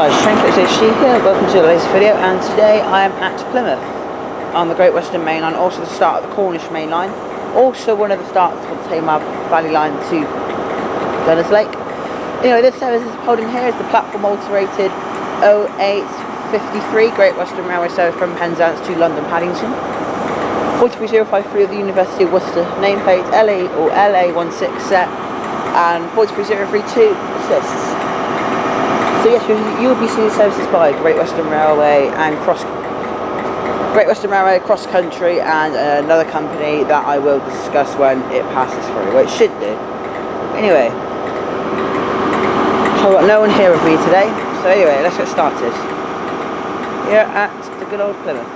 guys, TrainClips here, welcome to the latest video, and today I am at Plymouth on the Great Western Mainline, also the start of the Cornish Mainline, also one of the starts for the Timetable Valley Line to Gunners Lake. Anyway, this service is holding here is the platform alterated 0853 Great Western Railway service from Penzance to London Paddington. 43053 of the University of Worcester nameplate LE or LA16 set, and 43032 assists. So yes, you'll be seeing services by Great Western Railway and Great Western Railway Cross Country and another company that I will discuss when it passes through, well, it should do. Anyway, so I've got no one here with me today, so anyway, let's get started. Here at the good old Plymouth.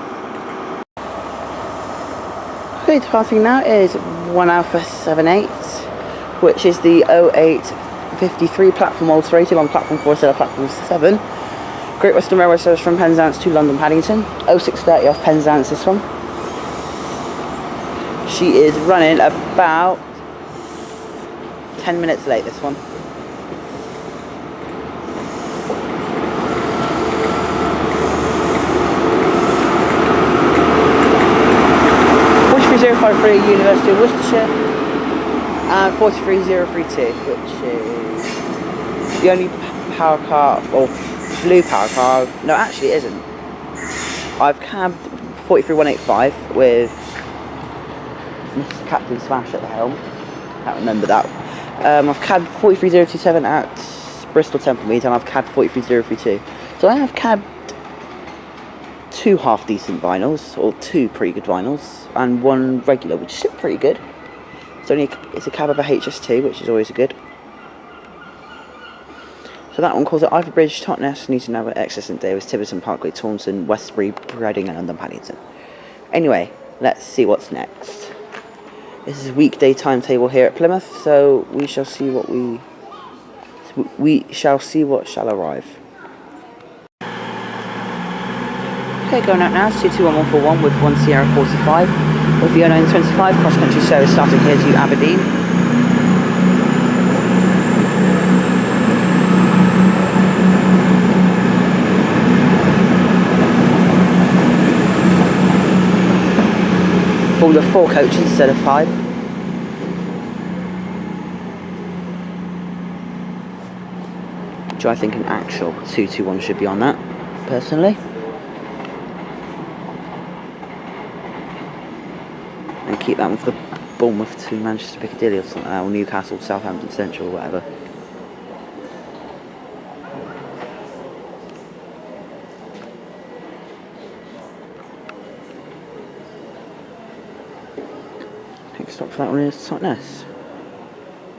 Okay, departing now is 1 Alpha 78, which is the 0853 platform alterated on platform 4 instead of platform 7. Great Western Railway service from Penzance to London Paddington. 0630 off Penzance, this one. She is running about 10 minutes late, this one. University of Worcestershire, and 43032, which is the only power car, or blue power car, no actually it isn't. I've cabbed 43185 with Mr. Captain Smash at the helm, can't remember that. I've cabbed 43027 at Bristol Temple Mead, and I've cabbed 43032. So I have cabbed 2 half decent vinyls, or 2 pretty good vinyls, and 1 regular, which is still pretty good. It's a cab of a HS2, which is always good. So that one calls it Ivy Bridge, Totnes, Newton Abbot, Exeter St Davis, Tiverton, Parkway, Taunton, Westbury, Reading, and London Paddington. Anyway, let's see what's next. This is weekday timetable here at Plymouth, so we shall see what what shall arrive. Okay, going out now, 221141 with 1 Sierra 45 with the 0925 cross country service starting here to Aberdeen. Full of 4 coaches instead of 5. Which I think an actual 221 should be on that, personally. And keep that one for the Bournemouth to Manchester Piccadilly or something, or Newcastle, Southampton Central, or whatever. Next stop for that one is Totnes.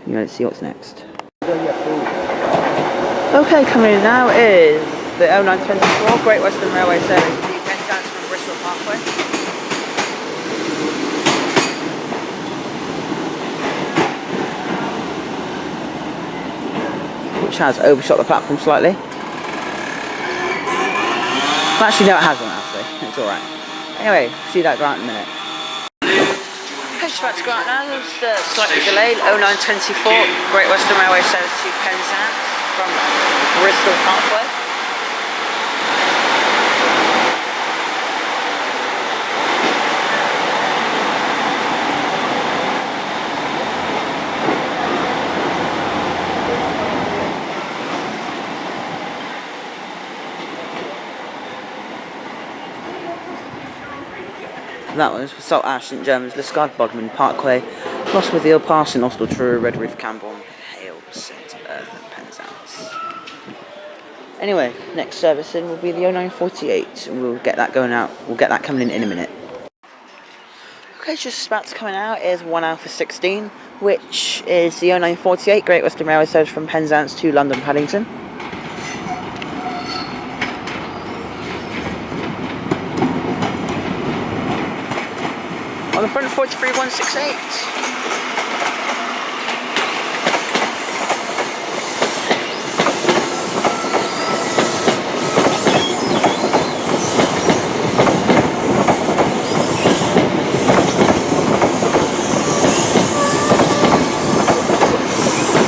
Let's see what's next. Okay, coming in now is the 0924 Great Western Railway service to Penzance from Bristol Parkway. Which has overshot the platform slightly. Well, actually, no, it hasn't, actually. It's alright. Anyway, see that go out in a minute. Okay, just about to go out now. There's slightly delayed 0924 Great Western Railway service to Penzance from Bristol Parkway. That was for Salt Ash, St Germans, Liscard, Bodmin, Parkway, Lostwithiel, Parson, Austell, Truro, Redriff, Camborne, Hale, St Earth and Penzance. Anyway, next service in will be the 0948, and we'll get that going out. We'll get that coming in a minute. Okay, just about to come out is 1 Alpha 16, which is the 0948 Great Western Railway service from Penzance to London Paddington. On the front, 43168.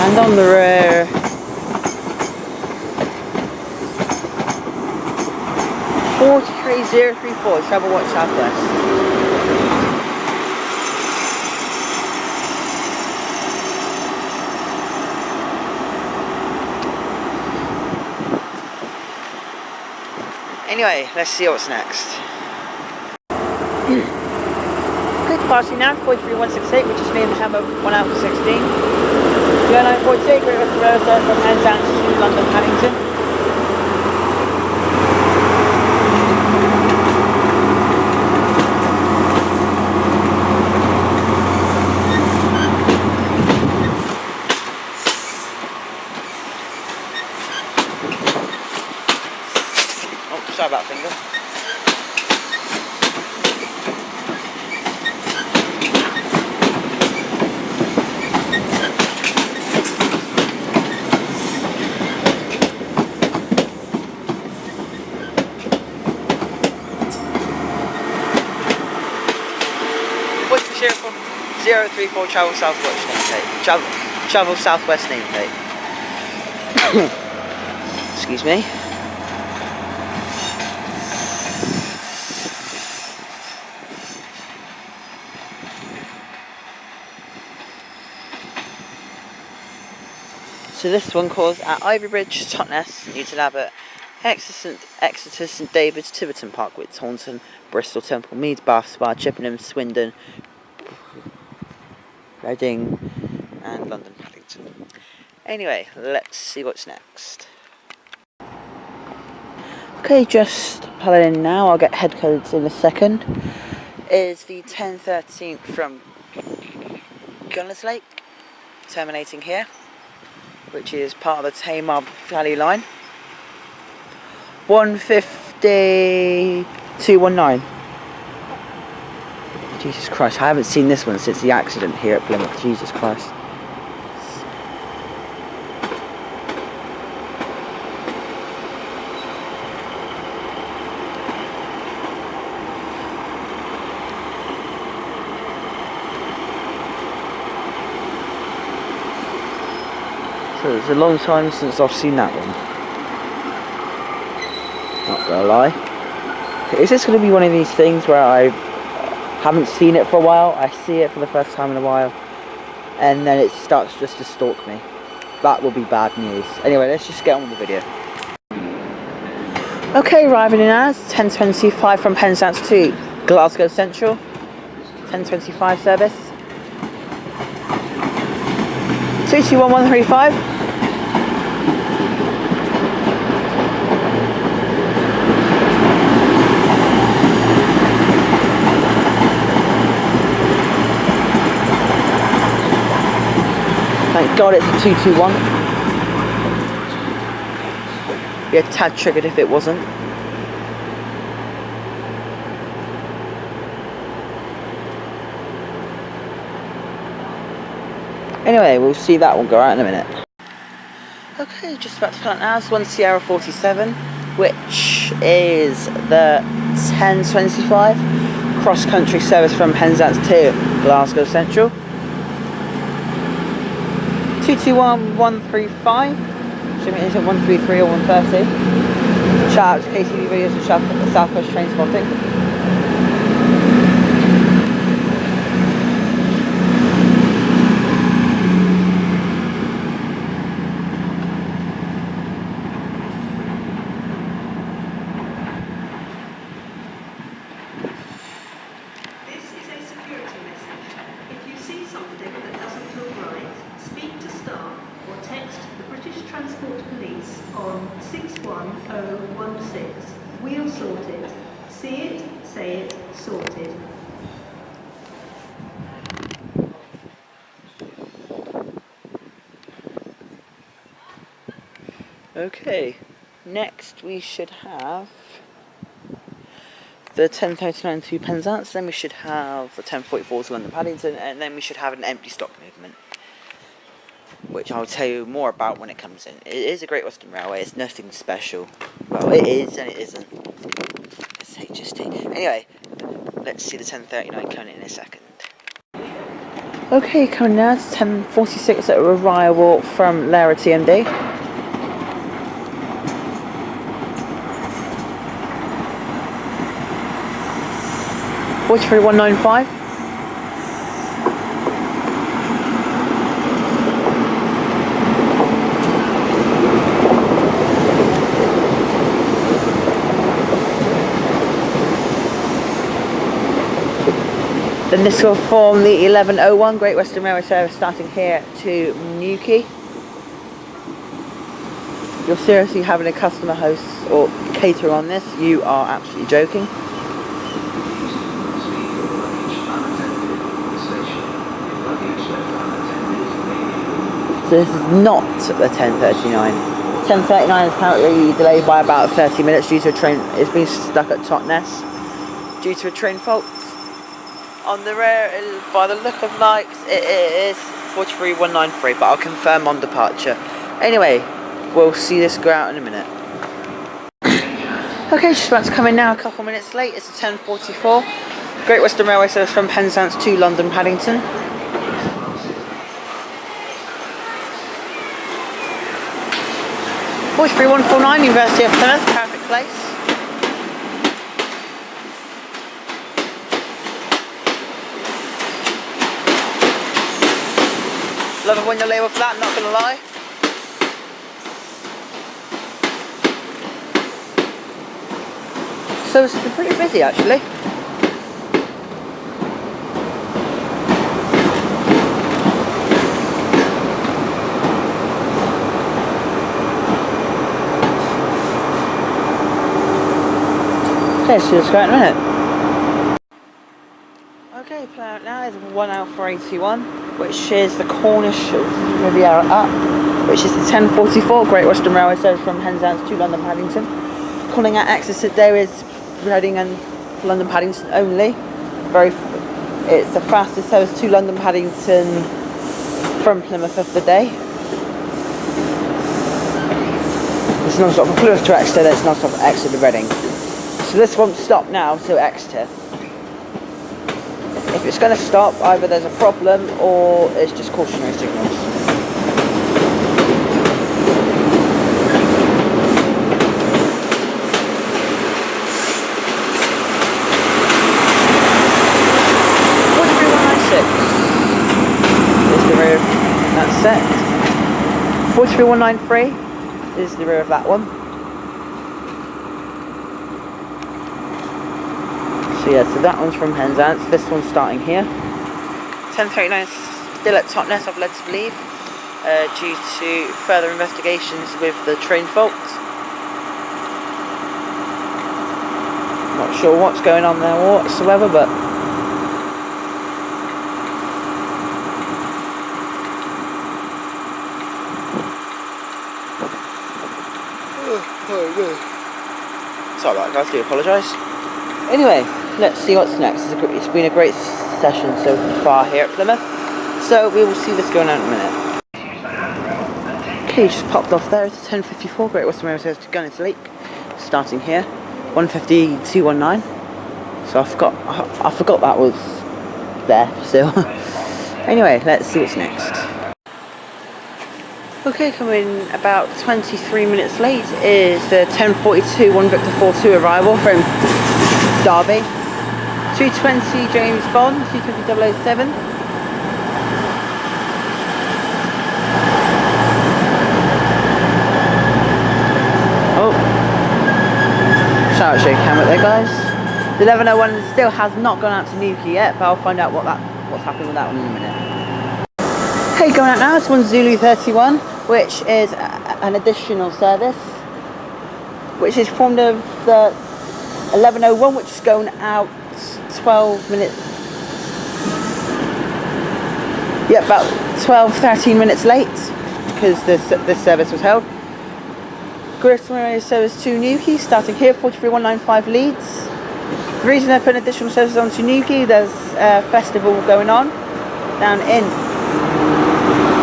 And on the rear, Okay, 034, travel watch southwest. Anyway, let's see what's next. Good passing now, 43168, which is near the Hammer 1 out for 16. GWR Great Western Mainline from Penzance to London Paddington. Oh, sorry about finger. Sheriff 034 travel southwest nameplate. Travel southwest nameplate. Excuse me. So this one calls at Ivy Bridge, Totnes, Newton Abbot, Exeter, St David's, Tiverton, Parkwood, Taunton, Bristol, Temple, Meads, Bath, Spa, Chippenham, Swindon, Reading and London Paddington. Anyway, let's see what's next. Okay, just pulling in now, I'll get head codes in a second. Is the 1013 from Gunners Lake, terminating here, which is part of the Tamar Valley line. 150-219. Jesus Christ, I haven't seen this one since the accident here at Plymouth. Jesus Christ. So it's a long time since I've seen that one. Not gonna lie. Is this going to be one of these things where I haven't seen it for a while, I see it for the first time in a while, and then it starts just to stalk me? That will be bad news. Anyway, let's just get on with the video. Okay, arriving in as 10:25 from Penzance to Glasgow Central. 10:25 service. 221135. Thank God it's a 221. Be a tad triggered if it wasn't. Anyway, we'll see that one go out in a minute. Okay, just about to pull out now. It's 1 Sierra 47, which is the 10:25 cross-country service from Penzance to Glasgow Central. 221135. Should be, is it 133 or 130? Shout out to KTV videos and South Coast train spotting. On 61016. Wheel sorted. See it, say it, sorted. Okay, next we should have the 10:39 to Penzance, then we should have the 10:44 to London Paddington, and then we should have an empty stock movement, which I'll tell you more about when it comes in. It is a Great Western Railway, it's nothing special. Well, it is and it isn't. It's HST. Anyway, let's see the 10:39 coming in a second. Okay, coming now, it's 10:46 at arrival from Lara TMD. 43195. Then this will form the 1101 Great Western Railway service starting here to Newquay. You're seriously having a customer host or caterer on this? You are absolutely joking. So this is not the 1039. 1039 is currently delayed by about 30 minutes due to a train. It's been stuck at Totnes due to a train fault. On the rear, by the look of lights, it is 43193, but I'll confirm on departure. Anyway, we'll see this go out in a minute. Okay, just about to come in now, a couple minutes late. It's a 10:44. Great Western Railway service from Penzance to London Paddington. (43.149) University of Plymouth, perfect place. Love it when you're labelled for that, not gonna lie. So it's been pretty busy actually. Okay, so let's go out in a minute. Okay, Plymouth now is 1L481, which is the Cornish Mainline, which is the 10:44 Great Western Railway service from Penzance to London Paddington. Calling out access today is Reading and London Paddington only. It's the fastest service to London Paddington from Plymouth of the day. It's non-stop from Plymouth to Exeter, then it's non-stop from Exeter to Reading. So this won't stop now till Exeter. If it's going to stop, either there's a problem or it's just cautionary signals. Is the rear of that set. 43193 is the rear of that one. So yeah, so that one's from Penzance, this one's starting here. 10:39 still at Totnes, I've led to believe, due to further investigations with the train fault. Not sure what's going on there whatsoever, but sorry about that guys, do apologise. Anyway, let's see what's next. It's been a great session so far here at Plymouth, so we will see this going on in a minute. Okay, just popped off there. It's 10:54 Great Western Railway service to Gunners Lake, starting here, 15219. So I forgot that was there still. Anyway, let's see what's next. Okay, coming about 23 minutes late is the 10:42 1 Victor 42 arrival from Derby. 220 James Bond, 220 007. Oh, shout out, shake camera there, guys. The 1101 still has not gone out to Newquay yet, but I'll find out what's happening with that one in a minute. Okay, going out now. This one's Zulu 31, which is an additional service, which is formed of the 1101, which is going out 12 minutes. Yeah, about 13 minutes late because this service was held. Great Western Mainline service to Newquay, starting here, 43195 Leeds. The reason they're putting additional services on to Newquay, there's a festival going on down in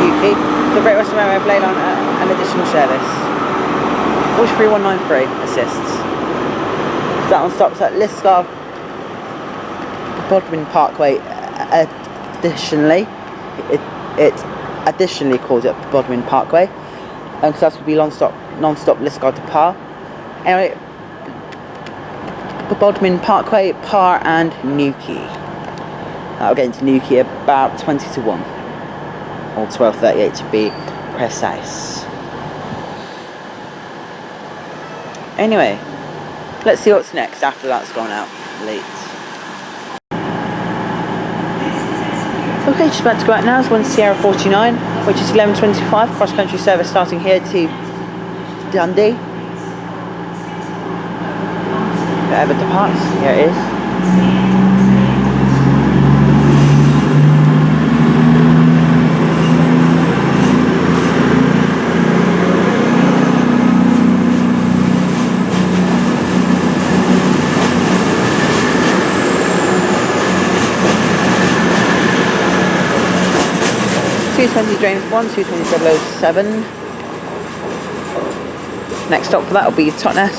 Newquay. So Great Western Mainline have laid on an additional service. 43193 assists. So that one stops at Lisgar Bodmin Parkway. Additionally, it additionally calls it Bodmin Parkway, because that's going to be non-stop Lisgar to Par. Anyway, Bodmin Parkway, Par and Newquay. That'll get into Newquay about 20 to 1. Or 12:38 to be precise. Anyway, let's see what's next after that's gone out late. Okay, just about to go out now is 1 Sierra 49, which is 11:25, cross-country service starting here to Dundee. If it ever departs, here it is. Drains 1, 220.007. Next stop for that will be Totnes.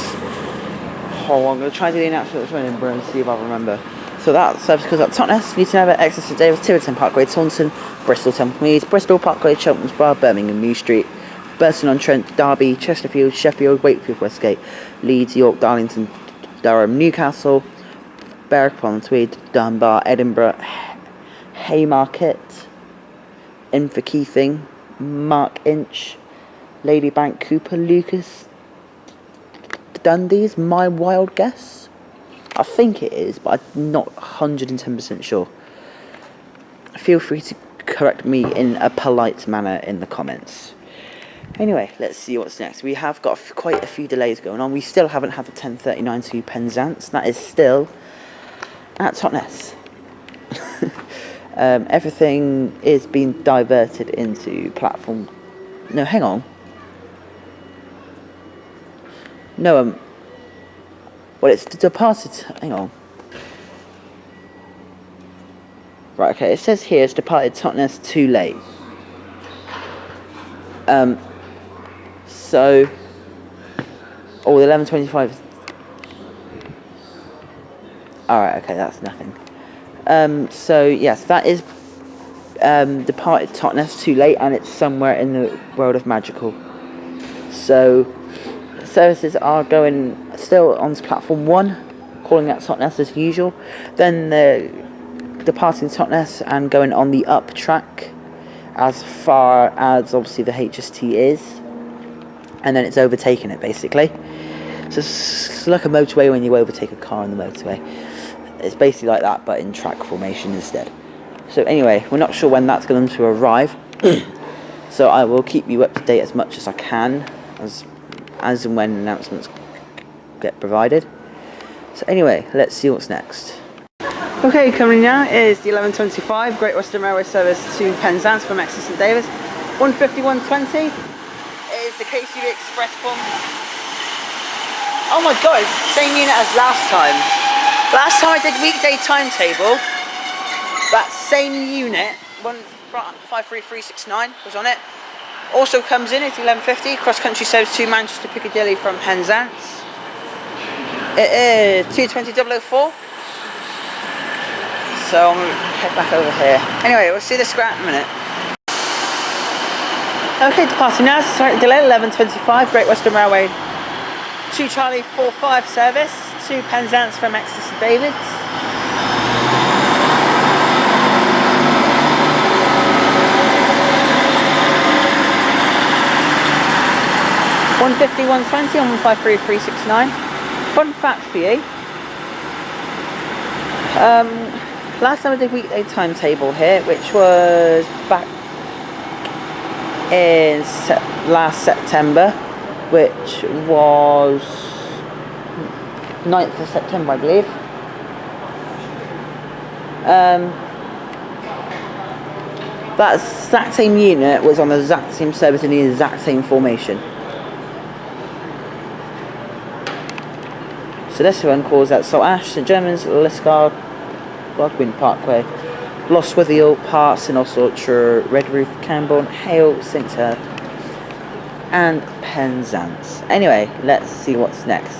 Oh, I'm going to try and do the announcement of Edinburgh and see if I remember. So that service goes up Totnes, Newton Abbot, Exeter Davis, Tiverton Parkway, Taunton, Bristol Temple Meads, Bristol Parkway, Cheltenham Spa, Birmingham New Street, Burton-on-Trent, Derby, Chesterfield, Sheffield, Wakefield, Westgate, Leeds, York, Darlington, Durham, Newcastle, Berwick-upon-Tweed, Dunbar, Edinburgh, Haymarket, Inverkeithing, Mark Inch, Ladybank, Cooper, Lucas, Dundee's my wild guess. I think it is, but I'm not 110% sure. Feel free to correct me in a polite manner in the comments. Anyway, let's see what's next. We have got quite a few delays going on. We still haven't had the 10:39 to Penzance. That is still at Totnes. Everything is being diverted into platform. No, hang on. No, well, it's departed. Hang on. Right, okay. It says here it's departed Totnes too late. So, oh, the 11:25. All right, okay, that's nothing. So yes, that is departed Totnes too late, and it's somewhere in the world of magical. So services are going still on platform 1, calling at Totnes as usual. Then they're departing Totnes and going on the up track as far as obviously the HST is, and then it's overtaking it basically. So it's like a motorway when you overtake a car on the motorway. It's basically like that, but in track formation instead. So anyway, we're not sure when that's going to arrive. So I will keep you up to date as much as I can, as and when announcements get provided. So anyway, let's see what's next. Okay, coming now is the 11:25 Great Western Railway service to Penzance from Exeter St Davis. 151.20 is the KCB Express form. Oh my god, it's the same unit as last time. Last time I did Weekday Timetable, that same unit, 153369 was on it. Also comes in at 11:50, cross-country service to Manchester Piccadilly from Penzance. It is 220.004. So I'm going to head back over here. Anyway, we'll see the scrap in a minute. Okay, departing now, slight delay, 11:25, Great Western Railway 2 Charlie 45 service to Penzance from Exeter St Davids. (150-120) on 153369. Fun fact for you. Last time I did Weekday Timetable here, which was back in last September, which was 9th of September, I believe. That exact same unit was on the exact same service in the exact same formation. So this one calls at Salt Ash, St Germans, Liscar, Godwin Parkway, Lostwithiel, Parts and also Red Roof, Camborne, Hale, St Herb and Penzance. Anyway, let's see what's next.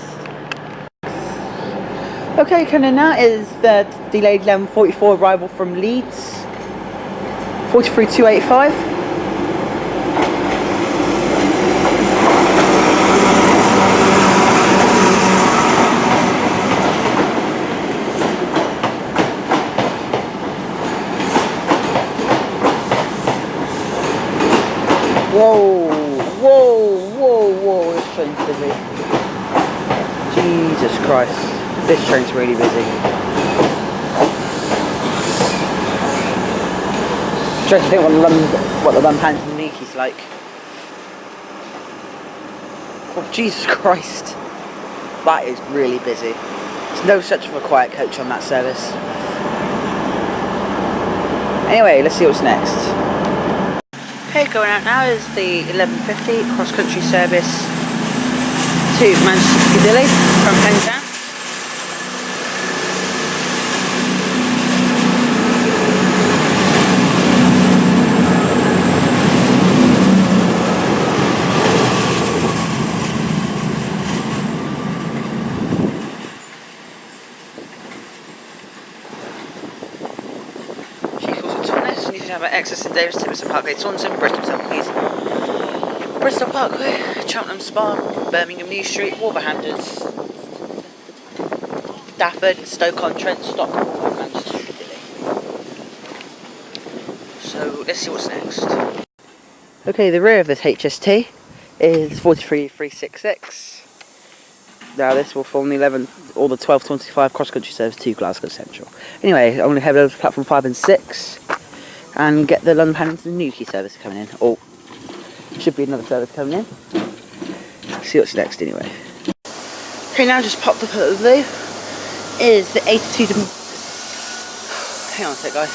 Okay, coming now is the delayed 11:44 arrival from Leeds, 43.285. Whoa, whoa, whoa, whoa, this train's busy. Jesus Christ, this train's really busy. I'm trying to think what the London Penzance and Nuki's like. Oh, Jesus Christ, that is really busy. There's no such of a quiet coach on that service. Anyway, let's see what's next. Okay, going out now is the 11:50 cross-country service to Manchester Piccadilly from Penzance. Have Exeter, Davis, Tiverton Parkway, Taunton, Bristol, Templemead, Bristol Parkway, Cheltenham Spa, Birmingham New Street, Wolverhampton, Stafford, Stoke-on-Trent, Stockport, and Manchester Piccadilly. So let's see what's next. Okay, the rear of this HST is 43366. Now this will form the 11 or the 12:25 cross-country service to Glasgow Central. Anyway, I'm going to head over to platform 5 and 6. And get the London Penzance and Newquay service coming in. Or should be another service coming in. See what's next anyway. Okay, now just popped up at the blue is the 82. Hang on a sec, guys.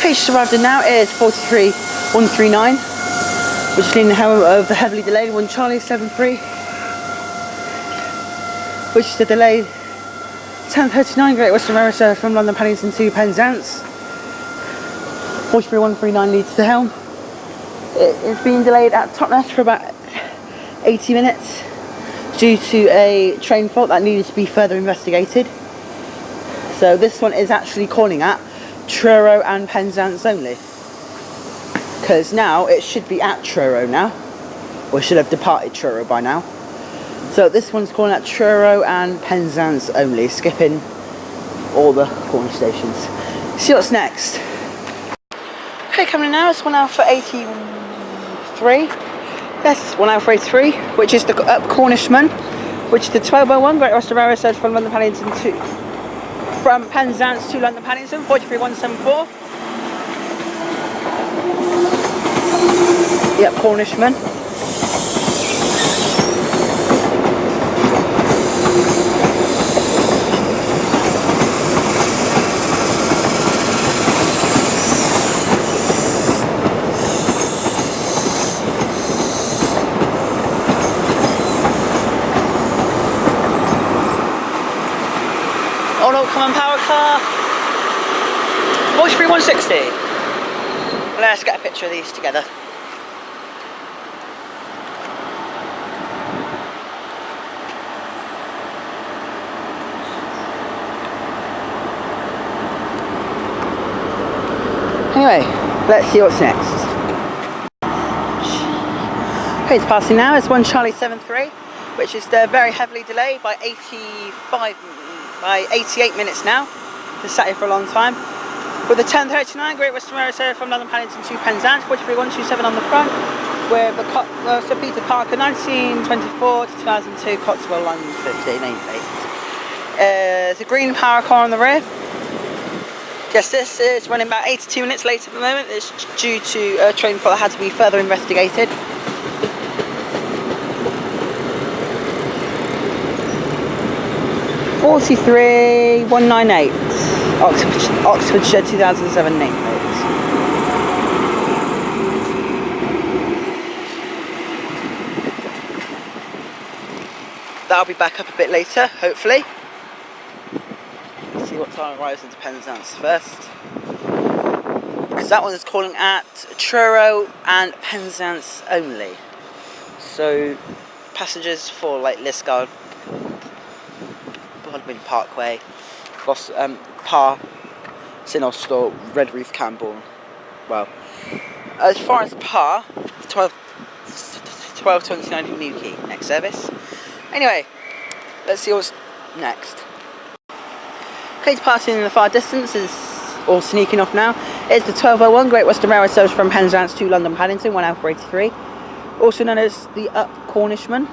Page just arrived in now is 43139, which is leading the helm of the heavily delayed 1 Charlie 73, which is the delayed 10:39 Great Western Mainline service from London Paddington to Penzance. 43139 leads to the helm. It's been delayed at Totnes for about 80 minutes due to a train fault that needed to be further investigated. So this one is actually calling at Truro and Penzance only, because now it should be at Truro now, or should have departed Truro by now. So this one's calling at Truro and Penzance only, skipping all the Cornish stations. See what's next. Okay, coming in now is 1 Alpha 83. Yes, 1 Alpha 83, which is the Cornishman, which is the 1201 Great Western Mainline service from London Paddington to from Penzance to London Paddington, 43174. Yep, Cornishman. Oh no, come on, power car. 43160. Let's get a picture of these together. Anyway, let's see what's next. Okay, it's passing now. It's 1 Charlie 73, which is very heavily delayed by 88 minutes now. It's sat here for a long time. With the 10:39 Great Western Mainline service from London Paddington to Penzance, 43127 on the front. With the Sir Peter Parker 1924 to 2002 Cotswold London 50 nameplate. The green power car on the rear. Yes, this is running about 82 minutes late at the moment. It's due to a train fault that had to be further investigated. (43.198) Oxfordshire 2007 nameplate. That'll be back up a bit later, hopefully. Let's see what time arrives into Penzance first, because that one is calling at Truro and Penzance only. So passengers for like Liscard, Bodmin Parkway, Parr, Sinostor, Redruth, Camborne. Well, as far as Parr, 12:29 from Newquay, next service. Anyway, let's see what's next. Okay, it's passing in the far distance, is all sneaking off now, It's the 1201 Great Western Railway service from Penzance to London Paddington, 1 hour 83. Also known as the Up Cornishman.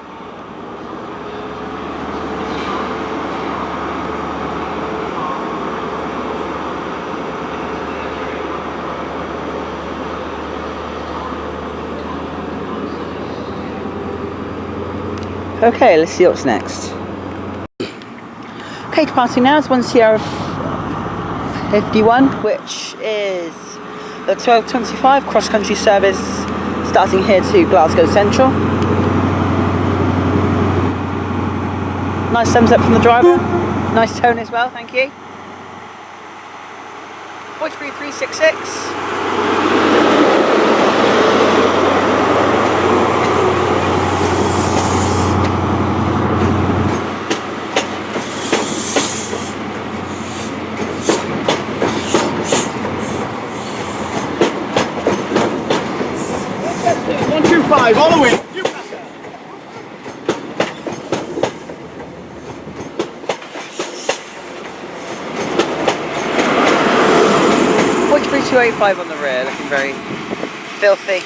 Okay, let's see what's next. Okay, departing now is 1 Sierra 51, which is the 1225 cross-country service starting here to Glasgow Central. Nice thumbs up from the driver. Nice tone as well, thank you. 43366. Following. 43285 on the rear, looking very filthy.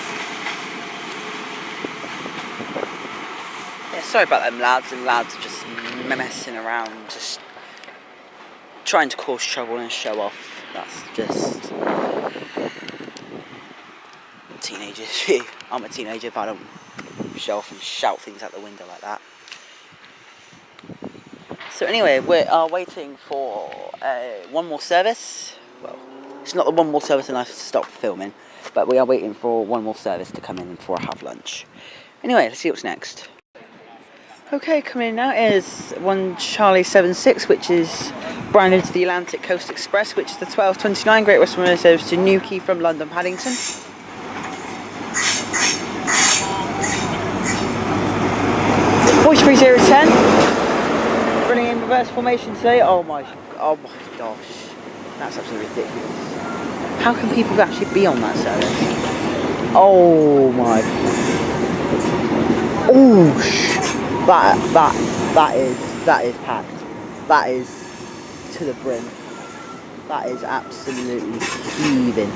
Yeah, sorry about them lads, and lads are just messing around, just trying to cause trouble and show off. That's just teenagers. I'm a teenager, but I don't show off and shout things out the window like that. So anyway, we are waiting for one more service. Well, it's not the one more service and I've stopped filming, but we are waiting for one more service to come in before I have lunch. Anyway, let's see what's next. Okay, coming in now is 1 Charlie 76, which is branded to the Atlantic Coast Express, which is the 1229 Great Western Mainline service to Newquay from London Paddington. 43010, running in reverse formation today. Oh my gosh, that's absolutely ridiculous. How can people actually be on that service? Oh my, oh that is packed. That is to the brim. That is absolutely heaving.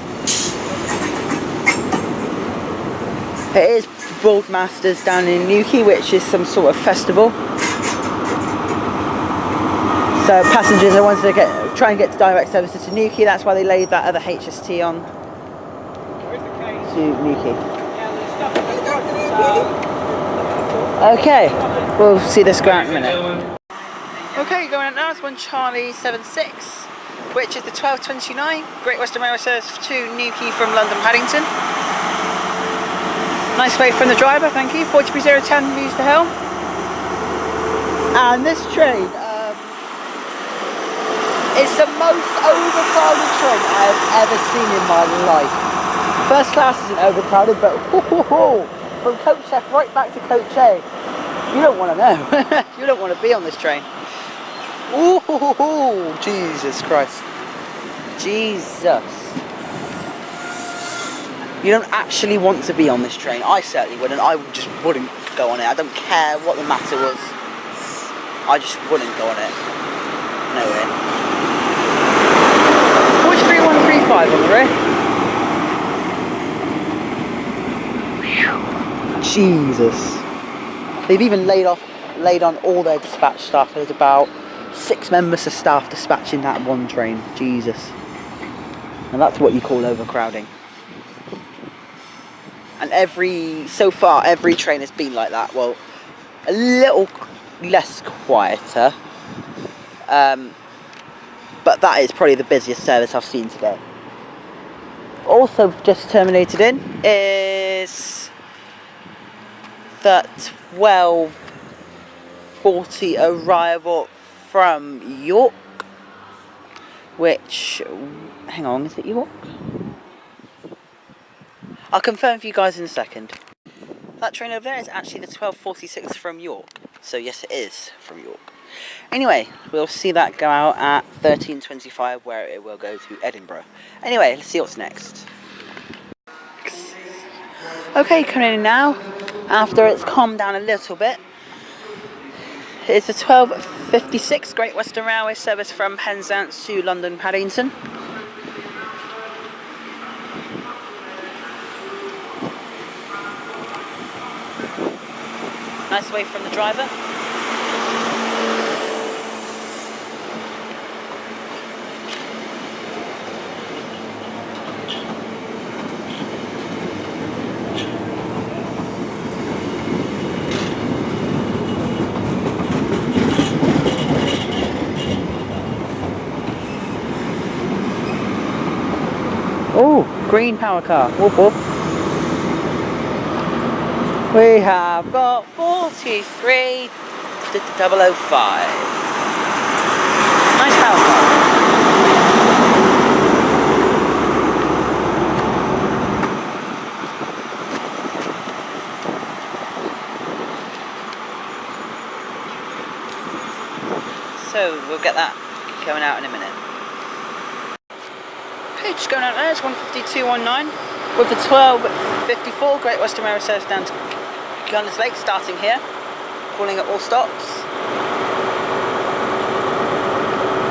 It is Broadmasters down in Newquay, which is some sort of festival. So passengers are wanting to try and get direct services to Newquay. That's why they laid that other HST on to Newquay. Okay, we'll see this go out in a minute. Okay, going out now is 1 Charlie 76, which is the 1229 Great Western Mainline service to Newquay from London Paddington. Nice wave from the driver, thank you. 43010 views the hill. And this train is the most overcrowded train I have ever seen in my life. First class isn't overcrowded, but from coach F right back to coach A, you don't want to know. You don't want to be on this train. Ooh, Jesus Christ. Jesus. You don't actually want to be on this train. I certainly wouldn't. I just wouldn't go on it. I don't care what the matter was. I just wouldn't go on it. No way. 43135 on the rear. Jesus. They've even laid on all their dispatch staff. There's about 6 members of staff dispatching that one train. Jesus. And that's what you call overcrowding. And so far every train has been like that. Well, a little less quieter, but that is probably the busiest service I've seen today. Also just terminated in is the 1240 arrival from York, which, hang on, is it York? I'll confirm for you guys in a second. That train over there is actually the 1246 from York. So yes, it is from York. Anyway, we'll see that go out at 13:25, where it will go to Edinburgh. Anyway, let's see what's next. Okay, coming in now, after it's calmed down a little bit. It's the 1256 Great Western Railway service from Penzance to London Paddington. Nice away from the driver. Oh, green power car. Whoop whoop. We have got 43005. Nice power car. So we'll get that going out in a minute. Okay, just going out there, it's 152.19 with the 1254 Great Western Mainline service down to Gunners Lake, starting here, calling at all stops.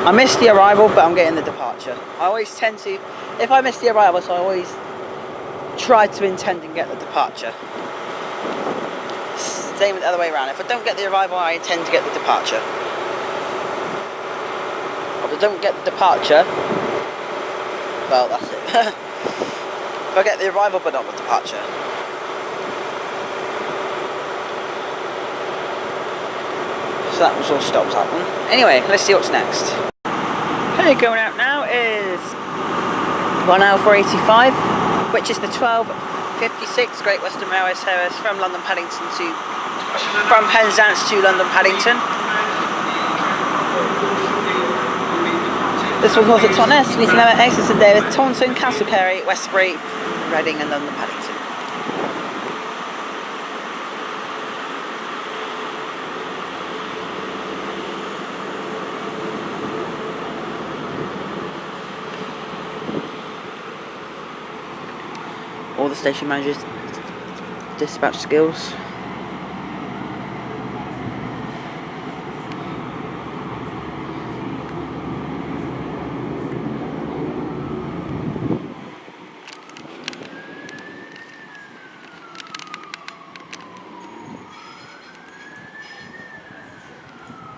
I missed the arrival, but I'm getting the departure. I always tend to, if I miss the arrival, so I always try to intend and get the departure. Same the other way around. If I don't get the arrival, I intend to get the departure. If I don't get the departure, well, that's it. If I get the arrival but not the departure. So that was all stops, that one. Anyway, let's see what's next. Okay, going out now is 1 hour 485, which is the 1256 Great Western Railway service from Penzance to London Paddington. This one calls at Totnes, Newton Emmett, Exeter, St David, Taunton, Castlecarey, Westbury, Reading and London Paddington. All the station managers' dispatch skills.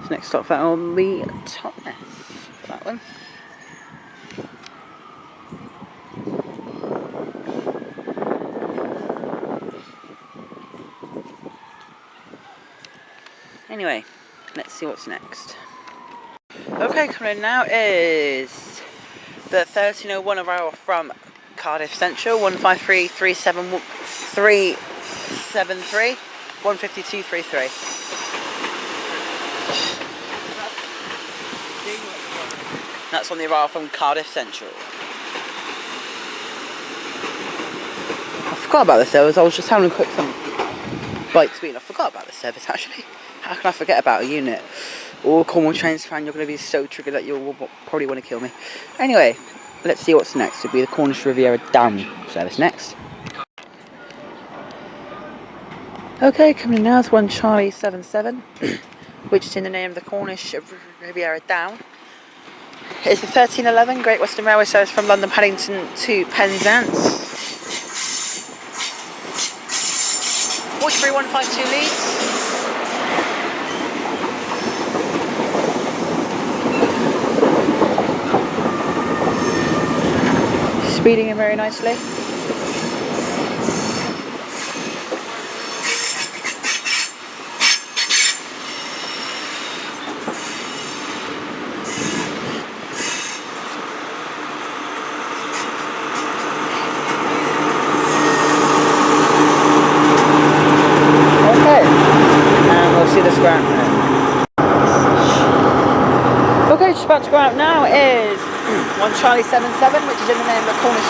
Next stop that on the Totnes for that one. Anyway, let's see what's next. Okay, coming in now is the 1301 arrival from Cardiff Central, 153.373, 152.33. That's on the arrival from Cardiff Central. I forgot about the service. I was just having a quick bite to eat. I forgot about the service actually. How can I forget about a unit? Oh, Cornwall Trains fan, you're going to be so triggered that you'll probably want to kill me. Anyway, let's see what's next. It'll be the Cornish Riviera Down service next. Okay, coming in now is 1 Charlie 77, which is in the name of the Cornish Riviera Down. It's the 1311 Great Western Railway service from London Paddington to Penzance. 43152 leads. Speeding in very nicely. Okay, just about to go out now is 1 Charlie 77, which is in the name of the Cornish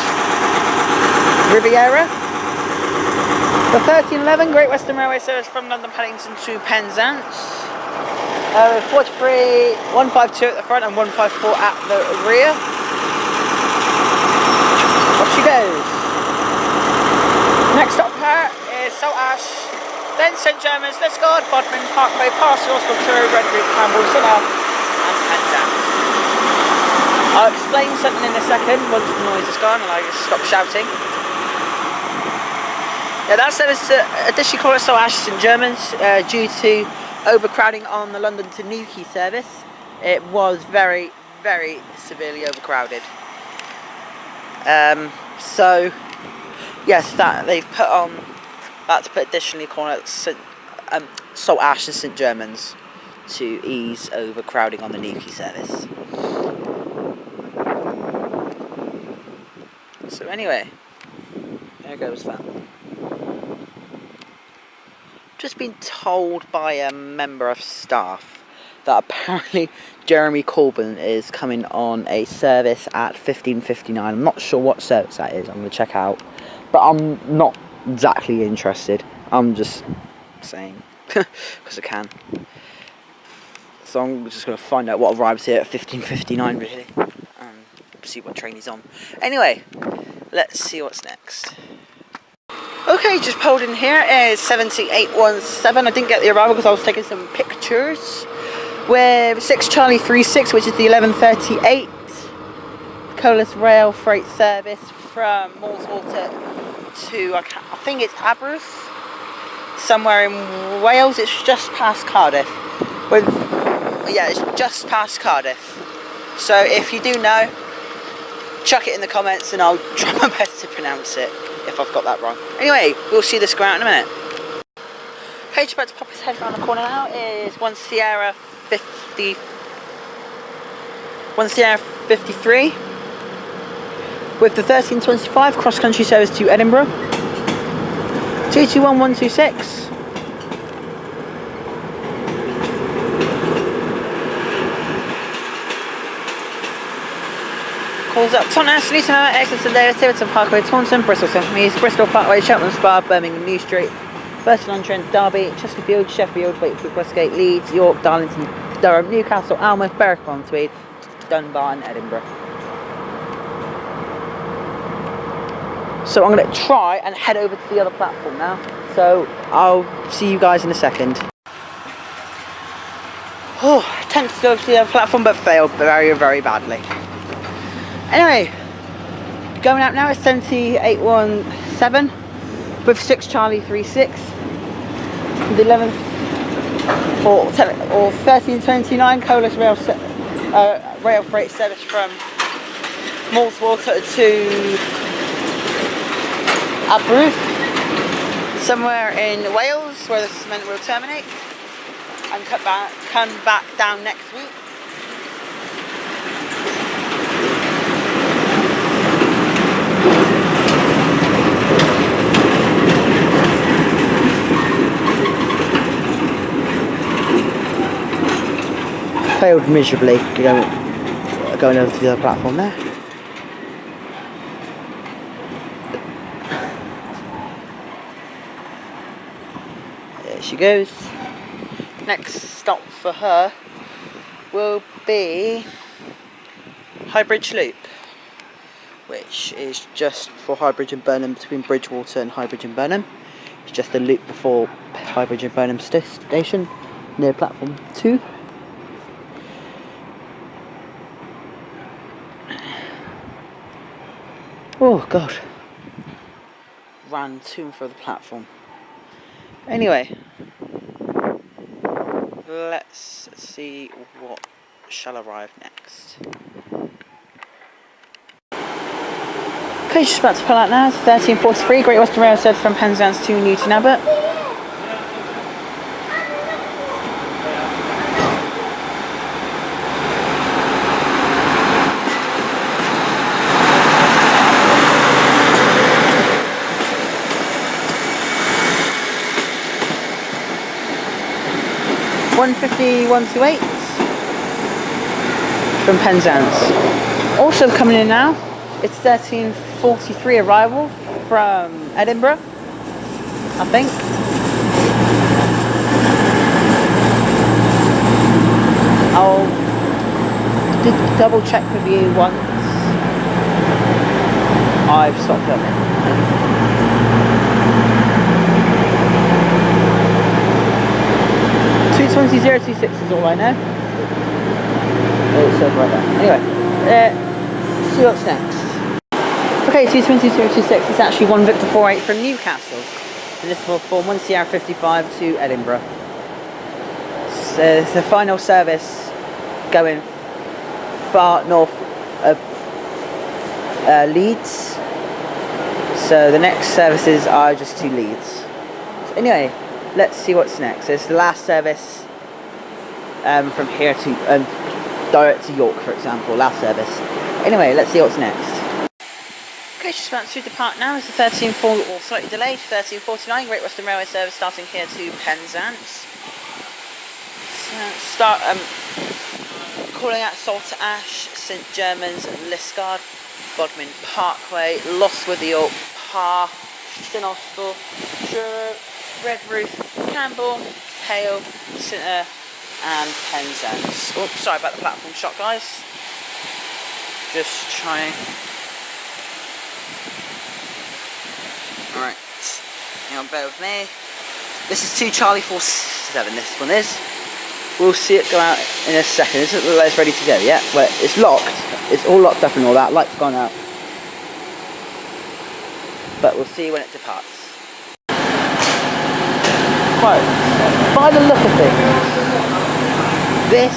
Riviera. The 1311 Great Western Railway service from London Paddington to Penzance. 43, 152 at the front and 154 at the rear. Off she goes. Next stop here is Salt Ash, then St Germans, Liscard, Bodmin, Parkway, Parsons, Wiltshire, Redbridge, Campbell, Sunel and Penzance. I'll explain something in a second once the noise is gone and I just stop shouting. Yeah, that service additionally called so Ash St Germans due to overcrowding on the London to Newquay service. It was very, very severely overcrowded. So yes, that they've put on that to put additionally calling it Salt Ash and St Germans to ease overcrowding on the Newquay service. So anyway, there goes that. Just been told by a member of staff that apparently Jeremy Corbyn is coming on a service at 15:59. I'm not sure what service that is. I'm going to check out, but I'm not exactly interested. I'm just saying because I can. So I'm just going to find out what arrives here at 15:59 really, and see what train he's on. Anyway, let's see what's next. Okay, just pulled in here is 7817. I didn't get the arrival because I was taking some pictures. With 6 Charlie 36, which is the 11:38 Colas Rail freight service from Moulswater to I think it's Aberystwyth, somewhere in Wales. It's just past Cardiff. Yeah, it's just past Cardiff. So if you do know, chuck it in the comments and I'll try my best to pronounce it if I've got that wrong. Anyway, we'll see this go out in a minute. Page about to pop his head around the corner now is 1 Sierra 53 with the 1325 cross country service to Edinburgh. 221126. Calls up Taunton, Newton, Exeter, Davis, Tiverton Parkway, Taunton, Bristol, Central East, Bristol Parkway, Cheltenham Spa, Birmingham, New Street, Burton-on-Trent, Derby, Chesterfield, Sheffield, Wakefield, Westgate, Leeds, York, Darlington, Durham, Newcastle, Almouth, Berwick-upon-Tweed, Dunbar and Edinburgh. So I'm going to try and head over to the other platform now. So I'll see you guys in a second. Oh, attempted to go to the other platform but failed very, very badly. Anyway, going out now is 7817 with 6 Charlie 36. The 11th or 1329 Colas rail freight service from Moulswater to Aberystwyth, somewhere in Wales, where the cement will terminate, and come back down next week. Failed miserably going over to the other platform there. There she goes. Next stop for her will be Highbridge Loop, which is just before Highbridge and Burnham, between Bridgewater and Highbridge and Burnham. It's just a loop before Highbridge and Burnham station near platform 2. Oh god, ran to and fro the platform. Anyway, let's see what shall arrive next. Okay, just about to pull out now. It's 1343 Great Western Rail said from Penzance to Newton Abbot. (150-128) from Penzance. Also coming in now, it's 1343 arrival from Edinburgh, I think. I'll double check with you once I've stopped filming. 220-026 is all I know. Oh, it says right there. Anyway, see what's next. Okay, 220-026 is actually 1 Victor 48 from Newcastle. So this will form 1 Sierra 55 to Edinburgh. So it's the final service going far north of Leeds. So the next services are just to Leeds. So anyway, let's see what's next. So it's the last service from here to direct to York, for example. Last service. Anyway, let's see what's next. Okay, just about to depart now. It's the 13.4 or slightly delayed 13:49 Great Western Railway service starting here to Penzance. Start calling at Salter Ash, St Germans, Liscard, Bodmin Parkway, Lostwithiel, Parr, St Austell, Truro, Redruth, Campbell, Hale, Sinter and Penzance. Oh, sorry about the platform shot, guys. Just trying. Alright, hang on, bear with me. This is 2 Charlie 47, this one is. We'll see it go out in a second. This is like it's ready to go, yeah? Well, it's locked. It's all locked up and all that. Light's gone out. But we'll see when it departs. Right, by the look of things, this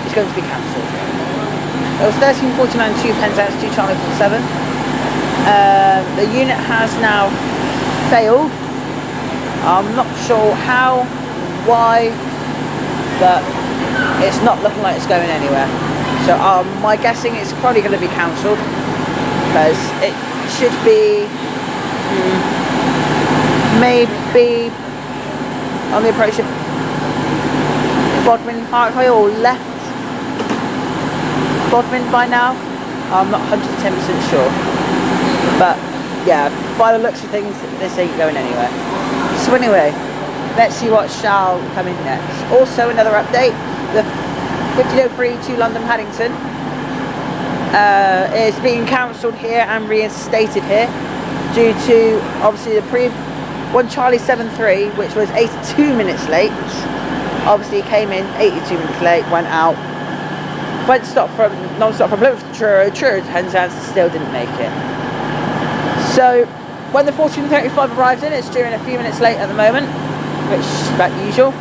is going to be cancelled. It was 13:49 to Penzance, 2 Charlie 47. The unit has now failed. I'm not sure how, why, but it's not looking like it's going anywhere. So my guessing it's probably going to be cancelled because it should be maybe on the approach of Bodmin Parkway or left Bodmin by now. I'm not 110% sure, but yeah, by the looks of things this ain't going anywhere. So anyway, let's see what shall come in next. Also, another update, the 1503 to London Paddington is being cancelled here and reinstated here due to obviously the 1 Charlie 73, which was 82 minutes late. Obviously came in 82 minutes late, went out, non-stop from Plymouth to Truro to Penzance, still didn't make it. So when the 1435 arrives in, it's due in a few minutes late at the moment, which is about usual.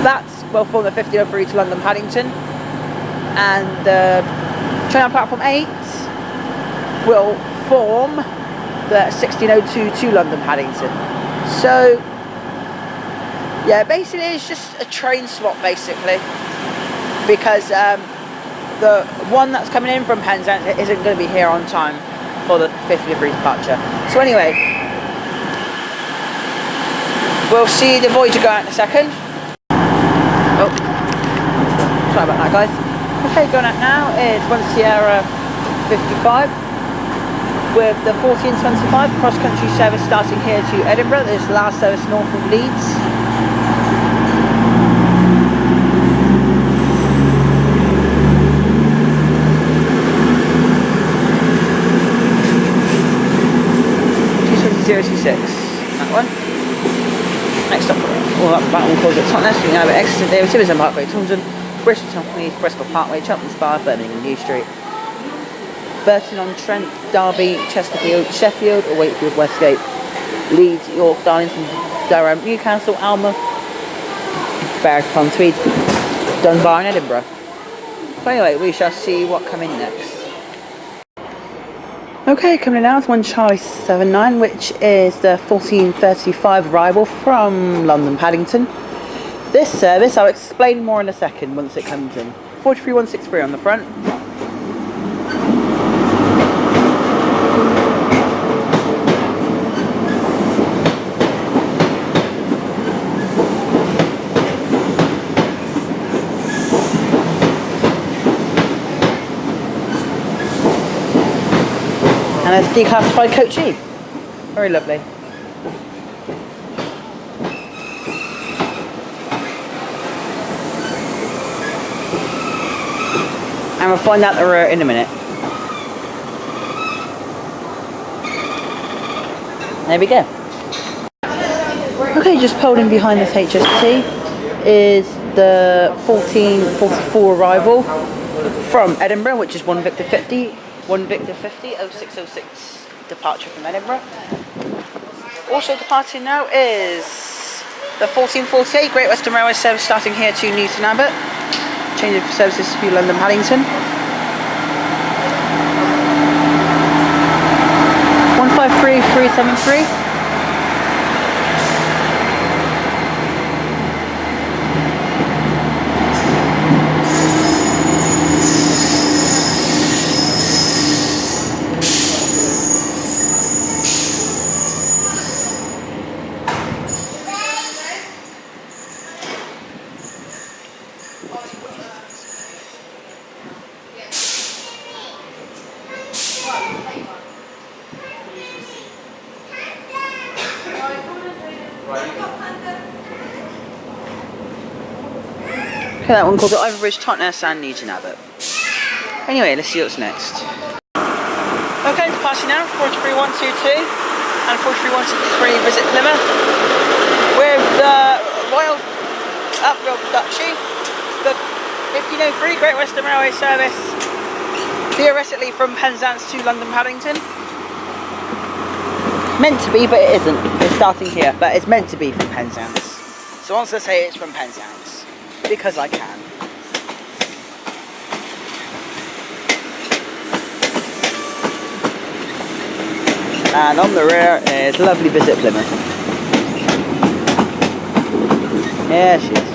That will form the 1503 to London Paddington, and the train on platform 8 will form the 1602 to London Paddington. So yeah, basically it's just a train swap basically, because the one that's coming in from Penzance isn't going to be here on time for the 1503 departure. So anyway, we'll see the Voyager go out in a second. Oh, sorry about that, guys. Okay, going out now is 1 Sierra 55 with the 1425 cross-country service starting here to Edinburgh. This is the last service north of Leeds. That one. Next up, all that one calls it Totnes. We now have Exeter, David, Tiverton Parkway, Taunton, Bristol Town Police, Bristol Parkway, Cheltenham Spa, Birmingham New Street, Burton-on-Trent, Derby, Chesterfield, Sheffield, or Wakefield, Westgate, Leeds, York, Darlington, Durham, Newcastle, Alma, Berwick-upon-Tweed, Dunbar and Edinburgh. So anyway, we shall see what come in next. Okay, coming in now is 1 Charlie 79, which is the 1435 arrival from London Paddington. This service, I'll explain more in a second once it comes in. 43163 on the front. And it's declassified coachee. Very lovely. And we'll find out the rear in a minute. There we go. Okay, just pulled in behind this HST is the 1444 arrival from Edinburgh, which is 1 Victor 50, 1 Victor 50, 0606. departure from Edinburgh. Also departing now is the 1448 Great Western Railway service starting here to Newton Abbot. Change of services to London Paddington. 153373. Okay, that one called the Overbridge, Totnes and Newton Abbot. Anyway, let's see what's next. Okay, departing now, 43122 and 43163 visit Plymouth with the Royal Duchy, the 1503 Great Western Railway service, theoretically from Penzance to London Paddington. Meant to be, but it isn't. It's starting here, but it's meant to be from Penzance. So once I say it's from Penzance, because I can. And on the rear is lovely visit Plymouth. Yeah, she is.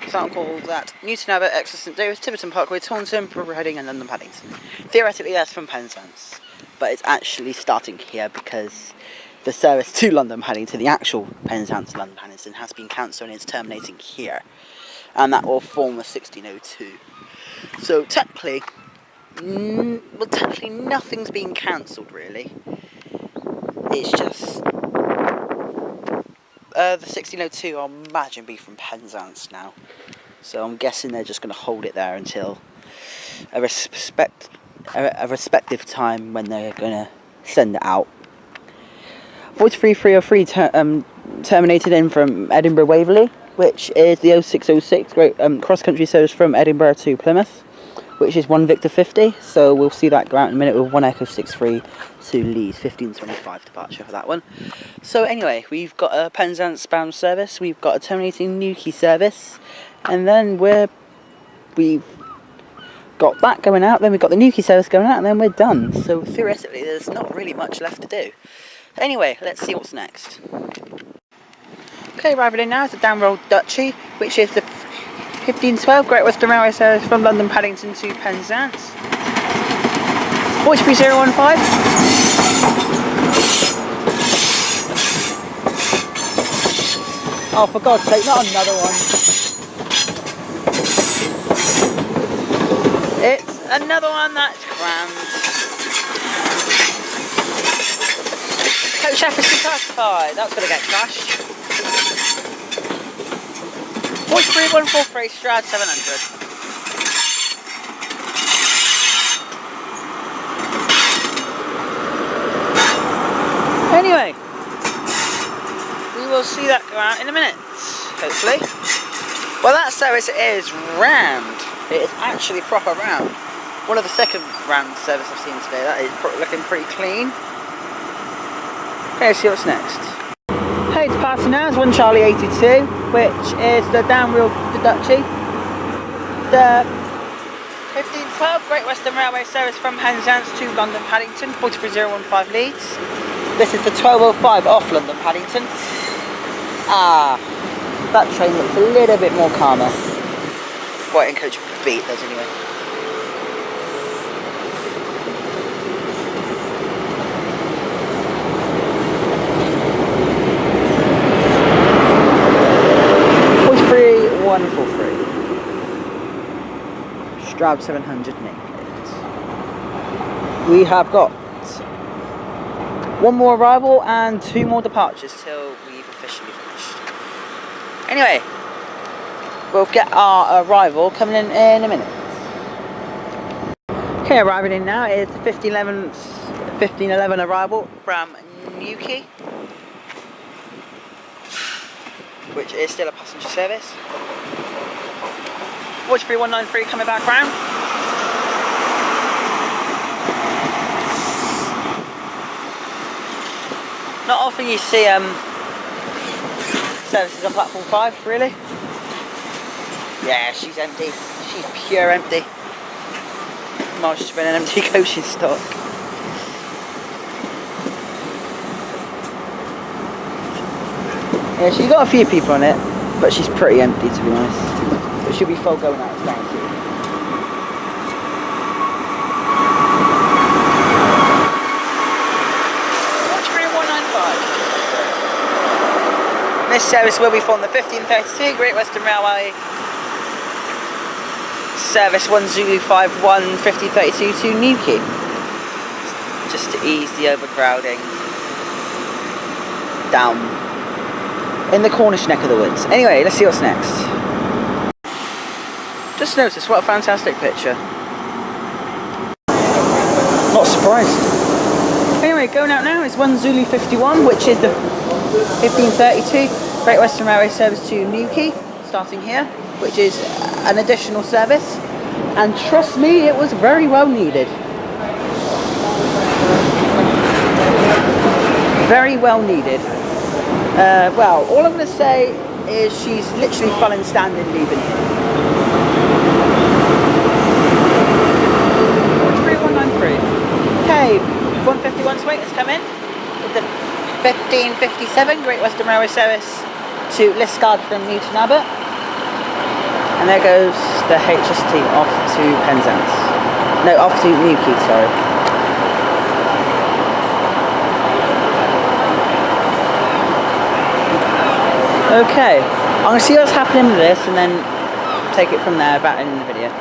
Something called that Newton Abbot, Exeter St David's, Tiverton Parkway, Taunton, Reading and London Paddington. Theoretically that's from Penzance, but it's actually starting here because the service to London Paddington, the actual Penzance London Paddington, has been cancelled and it's terminating here, and that will form a 1602. So technically nothing's been cancelled really. It's just the 1602 I'll imagine be from Penzance now. So I'm guessing they're just going to hold it there until a respective time when they're going to send it out. 43303 terminated in from Edinburgh Waverley, which is the 0606 Great cross-country service from Edinburgh to Plymouth, which is 1 Victor 50. So we'll see that go out in a minute with 1 Echo 63 to Leeds, 1525 departure for that one. So anyway, we've got a Penzance bound service, we've got a terminating Newquay service, and then we've got that going out, then we've got the Newquay service going out, and then we're done. So theoretically there's not really much left to do. Anyway, let's see what's next. Okay, arriving in now is the Downroad Duchy, which is the 1512 Great Western Railway service from London Paddington to Penzance. 43015. Oh, for God's sake, not another one. It's another one that's crammed. Coach FSC classified. That's going to get crashed. 43143 Stroud 700. Anyway, we will see that go out in a minute, hopefully. Well, that service is rammed. It is actually proper rammed. One of the second rammed service I've seen today. That is looking pretty clean. Okay, let's see what's next. Hey, departing now is 1 Charlie 82, which is the Downwheel Duchy. The 1512 Great Western Railway service from Penzance to London Paddington, 43015 Leeds. This is the 1205 off London Paddington. Ah, that train looks a little bit more calmer. Quite in coach beat does anyway. Stroud 700 nameplate. We have got one more arrival and 2 more departures till we've officially finished. Anyway, we'll get our arrival coming in a minute. Okay, arriving in now is the 1511 arrival from Newquay, which is still a passenger service. 43193 coming back round. Not often you see services on platform 5, really. Yeah, she's empty. She's pure empty. Might just been an empty coaching stock. Yeah, she's got a few people on it, but she's pretty empty, to be honest. It should be full going out, it's guaranteed. This service will be from the 1532 Great Western Railway, service 1 Zulu 51 1532 to Newquay, just to ease the overcrowding down in the Cornish neck of the woods. Anyway, let's see what's next. Just notice what a fantastic picture. Not surprised. Anyway, going out now is 1 Zulu 51, which is the 1532 Great Western Railway service to Newquay, starting here, which is an additional service, and trust me, it was very well needed. Very well needed. Well, all I'm going to say is she's literally fallen standing leaving here. 3193. Okay, 151's wait has come in with the 1557 Great Western Railway service to Liskeard from Newton Abbot, and there goes the HST off to Penzance. No, off to Newquay, sorry. Okay, I'm going to see what's happening with this and then take it from there, back in the video.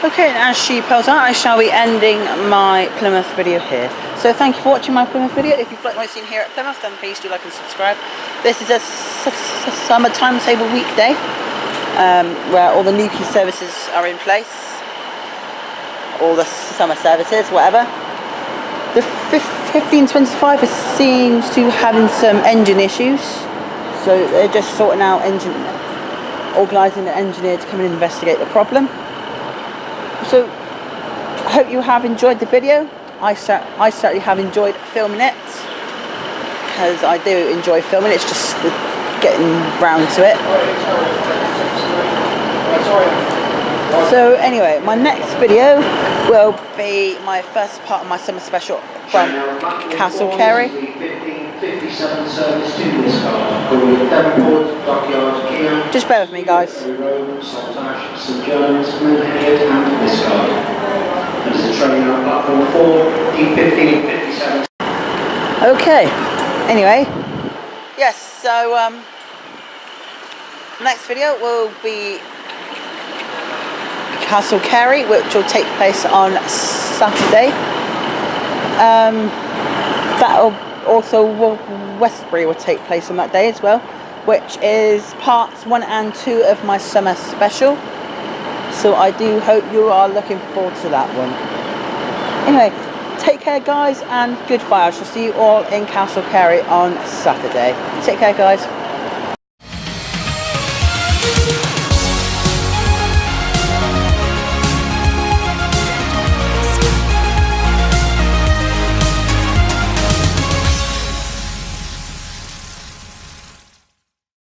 Okay, and as she pulls out, I shall be ending my Plymouth video here. So thank you for watching my Plymouth video. If you've liked what you've seen here at Plymouth, then please do like and subscribe. This is a summer timetable weekday, where all the Newquay services are in place. All the summer services, whatever. The 1525 seems to having some engine issues. So they're just sorting out organising the engineer to come and investigate the problem. So I hope you have enjoyed the video. I certainly have enjoyed filming it, because I do enjoy filming. It's just getting round to it. So anyway, my next video will be my first part of my summer special from Castle Carey. Just bear with me, guys. Okay, anyway, yes, so next video will be Castle Carey, which will take place on Saturday. That'll also Westbury will take place on that day as well, which is parts 1 and 2 of my summer special. So I do hope you are looking forward to that one. Anyway, take care guys, and goodbye. I shall see you all in Castle Carey on Saturday. Take care guys.